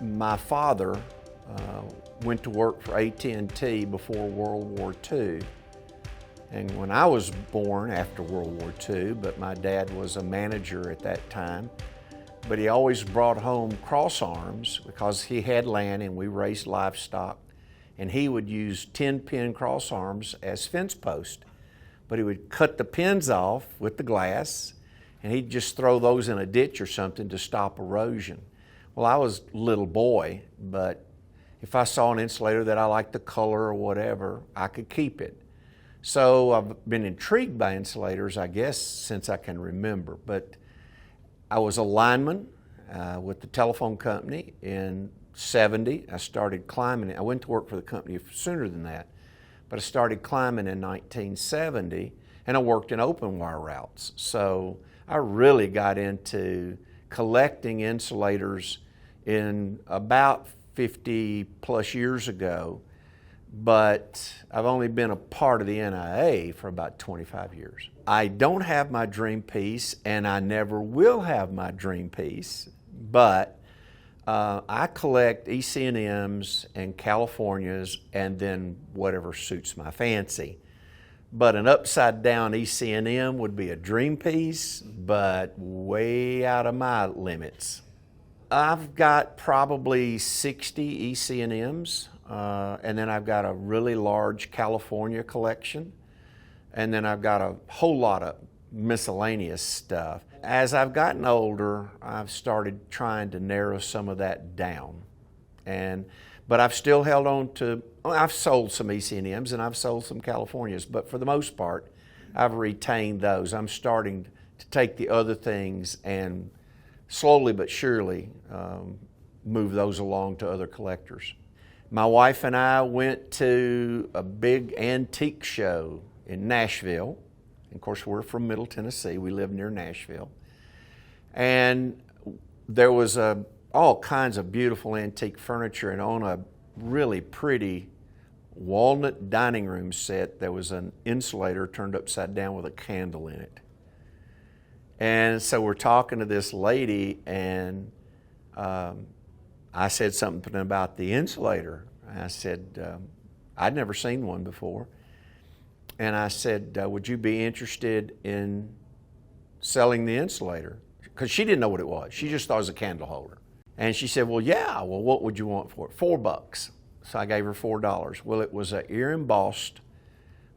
My father went to work for AT&T before World War II. And when I was born after World War II, but my dad was a manager at that time, but he always brought home cross arms because he had land and we raised livestock, and he would use 10-pin cross arms as fence posts. But he would cut the pins off with the glass, and he'd just throw those in a ditch or something to stop erosion. Well, I was a little boy, but if I saw an insulator that I liked the color or whatever, I could keep it. So I've been intrigued by insulators, I guess, since I can remember. But I was a lineman with the telephone company in '70. I started climbing. I went to work for the company sooner than that, but I started climbing in 1970, and I worked in open wire routes. So I really got into collecting insulators in about 50 plus years ago, but I've only been a part of the NIA for about 25 years. I don't have my dream piece, and I never will have my dream piece, but I collect EC&Ms and Californias and then whatever suits my fancy. But an upside down EC&M would be a dream piece, but way out of my limits. I've got probably 60 EC&Ms, and then I've got a really large California collection, and then I've got a whole lot of miscellaneous stuff. As I've gotten older, I've started trying to narrow some of that down. But I've still held on to, I've sold some EC&Ms and I've sold some Californias, but for the most part, I've retained those. I'm starting to take the other things and slowly but surely move those along to other collectors. My wife and I went to a big antique show in Nashville. Of course, we're from Middle Tennessee. We live near Nashville. And there was all kinds of beautiful antique furniture, and on a really pretty walnut dining room set, there was an insulator turned upside down with a candle in it. And so we're talking to this lady, and I said something about the insulator. I said, I'd never seen one before. And I said, would you be interested in selling the insulator? Because she didn't know what it was. She just thought it was a candle holder. And she said, well, yeah, well, what would you want for it? $4. So I gave her $4. Well, it was an ear embossed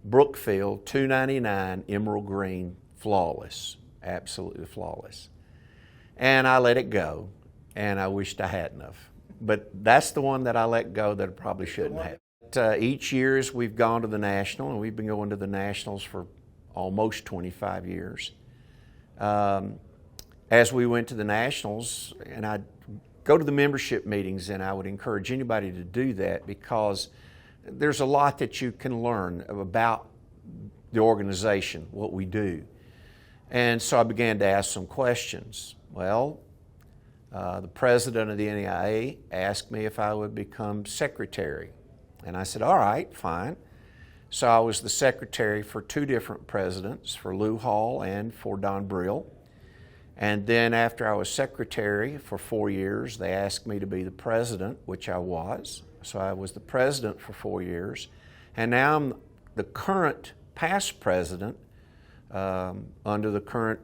Brookfield $2.99 emerald green, flawless, absolutely flawless. And I let it go, and I wished I hadn't have. But that's the one that I let go that I probably shouldn't have. Each year as we've gone to the National, and we've been going to the Nationals for almost 25 years. As we went to the Nationals, and I'd go to the membership meetings, and I would encourage anybody to do that because there's a lot that you can learn about the organization, what we do. And so I began to ask some questions. Well, the president of the NEIA asked me if I would become secretary. And I said, all right, fine. So I was the secretary for two different presidents, for Lou Hall and for Don Brill. And then after I was secretary for 4 years, they asked me to be the president, which I was. So I was the president for 4 years. And now I'm the current past president under the current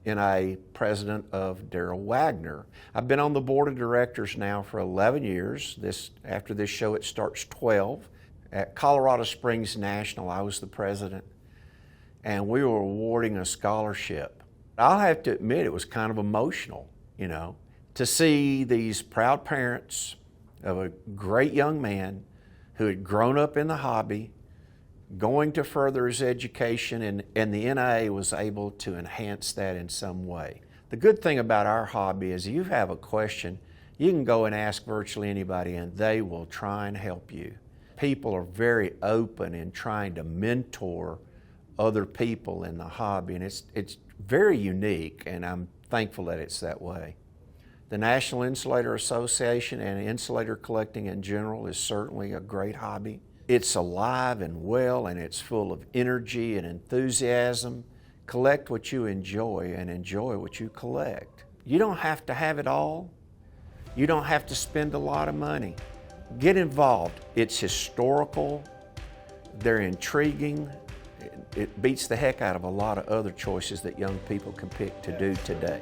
NIA president of Darrell Wagner. I've been on the board of directors now for 11 years. After this show, it starts 12. At Colorado Springs National, I was the president, and we were awarding a scholarship. I'll have to admit it was kind of emotional, to see these proud parents of a great young man who had grown up in the hobby, going to further his education, and the NIA was able to enhance that in some way. The good thing about our hobby is if you have a question, you can go and ask virtually anybody and they will try and help you. People are very open in trying to mentor other people in the hobby, and it's very unique, and I'm thankful that it's that way. The National Insulator Association and insulator collecting in general is certainly a great hobby. It's alive and well, and it's full of energy and enthusiasm. Collect what you enjoy and enjoy what you collect. You don't have to have it all, You don't have to spend a lot of money. Get involved. It's historical, they're intriguing. It beats the heck out of a lot of other choices that young people can pick to do today.